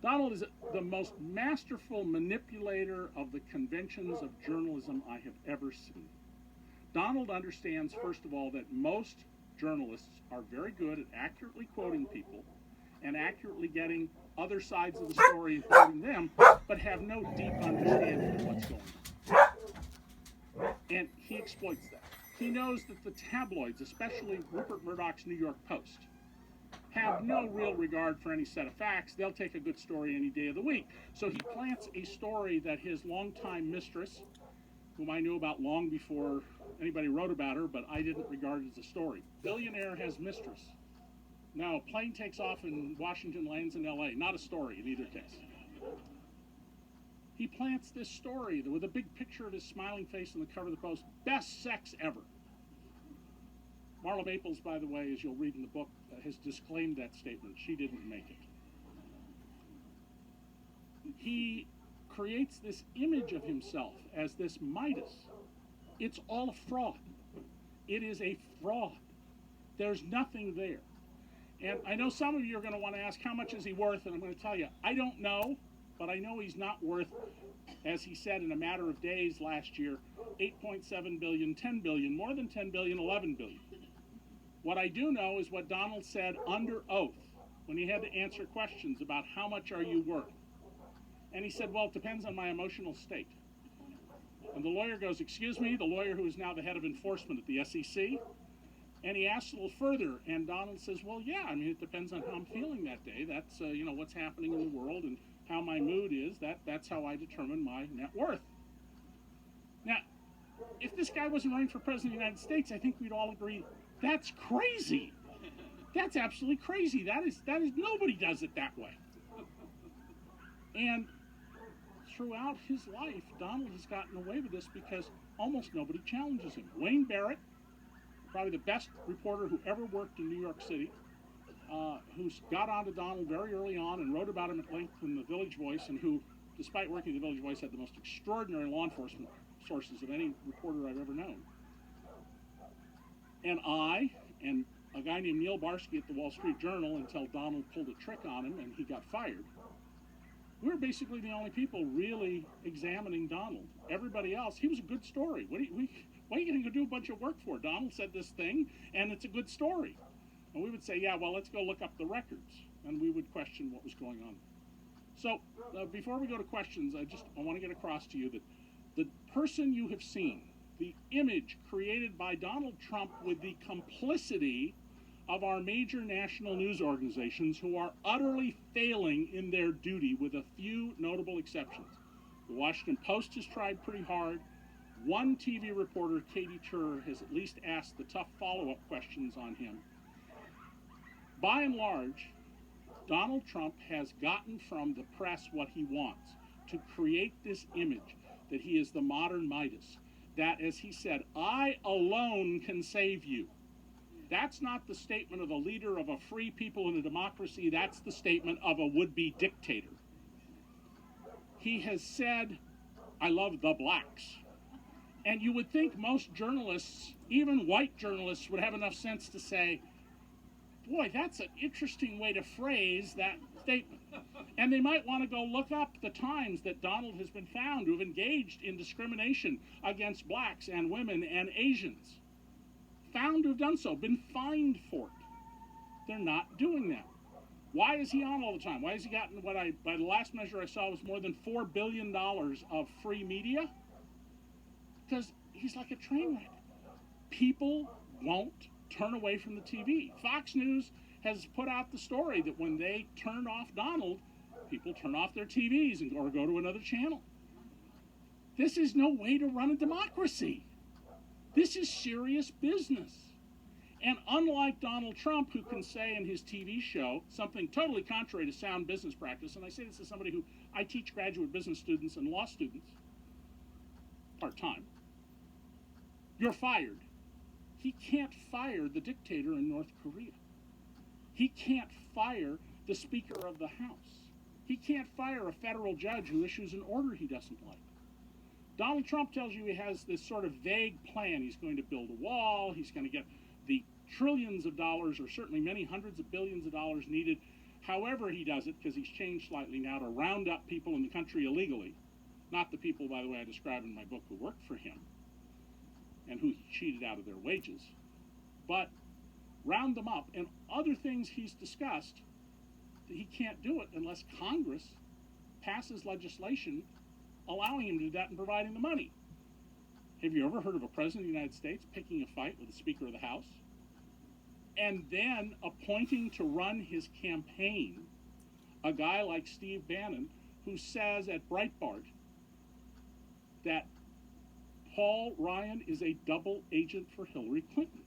Donald is the most masterful manipulator of the conventions of journalism I have ever seen. Donald understands, first of all, that most journalists are very good at accurately quoting people and accurately getting other sides of the story and quoting them, but have no deep understanding of what's going on. And he exploits that. He knows that the tabloids, especially Rupert Murdoch's New York Post, have no real regard for any set of facts. They'll take a good story any day of the week. So he plants a story that his longtime mistress, whom I knew about long before anybody wrote about her, but I didn't regard it as a story. Billionaire has mistress. Now, a plane takes off in Washington, lands in LA. Not a story in either case. He plants this story with a big picture of his smiling face on the cover of the Post. Best sex ever. Marla Maples, by the way, as you'll read in the book, has disclaimed that statement. She didn't make it. He creates this image of himself as this Midas. It's all a fraud. It is a fraud. There's nothing there. And I know some of you are going to want to ask, how much is he worth? And I'm going to tell you, I don't know, but I know he's not worth, as he said in a matter of days last year, 8.7 billion, 10 billion, more than 10 billion, 11 billion. What I do know is what Donald said under oath when he had to answer questions about how much are you worth. And he said, well, it depends on my emotional state. And the lawyer goes, excuse me, the lawyer who is now the head of enforcement at the SEC. And he asks a little further, and Donald says, well, yeah, I mean, it depends on how I'm feeling that day. That's, what's happening in the world and how my mood is. That's how I determine my net worth. Now, if this guy wasn't running for president of the United States, I think we'd all agree, that's crazy. That's absolutely crazy. That is, nobody does it that way. And throughout his life, Donald has gotten away with this because almost nobody challenges him. Wayne Barrett, probably the best reporter who ever worked in New York City, who's got onto Donald very early on and wrote about him at length in the Village Voice, and who, despite working at the Village Voice, had the most extraordinary law enforcement sources of any reporter I've ever known. And I, and a guy named Neil Barsky at the Wall Street Journal, until Donald pulled a trick on him and he got fired, we were basically the only people really examining Donald. Everybody else, he was a good story. Why are you going to go do a bunch of work for? Donald said this thing, and it's a good story. And we would say, yeah, well, let's go look up the records. And we would question what was going on. So before we go to questions, I want to get across to you that the person you have seen, the image created by Donald Trump with the complicity of our major national news organizations who are utterly failing in their duty with a few notable exceptions. The Washington Post has tried pretty hard. One TV reporter, Katie Tur, has at least asked the tough follow-up questions on him. By and large, Donald Trump has gotten from the press what he wants, to create this image that he is the modern Midas, that, as he said, I alone can save you. That's not the statement of a leader of a free people in a democracy. That's the statement of a would-be dictator. He has said, I love the blacks. And you would think most journalists, even white journalists, would have enough sense to say, boy, that's an interesting way to phrase that statement. And they might want to go look up the times that Donald has been found to have engaged in discrimination against blacks and women and Asians. Found to have done so, been fined for it. They're not doing that. Why is he on all the time? Why has he gotten what by the last measure I saw, was more than $4 billion of free media? Because he's like a train wreck. People won't turn away from the TV. Fox News has put out the story that when they turned off Donald, people turn off their TVs or go to another channel. This is no way to run a democracy. This is serious business. And unlike Donald Trump, who can say in his TV show something totally contrary to sound business practice, and I say this as somebody who, I teach graduate business students and law students part-time, you're fired. He can't fire the dictator in North Korea. He can't fire the Speaker of the House. He can't fire a federal judge who issues an order he doesn't like. Donald Trump tells you he has this sort of vague plan. He's going to build a wall. He's going to get the trillions of dollars, or certainly many hundreds of billions of dollars needed. However he does it, because he's changed slightly now, to round up people in the country illegally. Not the people, by the way, I describe in my book who worked for him and who he cheated out of their wages, but round them up. And other things he's discussed, that he can't do it unless Congress passes legislation allowing him to do that and providing the money. Have you ever heard of a president of the United States picking a fight with the Speaker of the House and then appointing to run his campaign a guy like Steve Bannon, who says at Breitbart that Paul Ryan is a double agent for Hillary Clinton?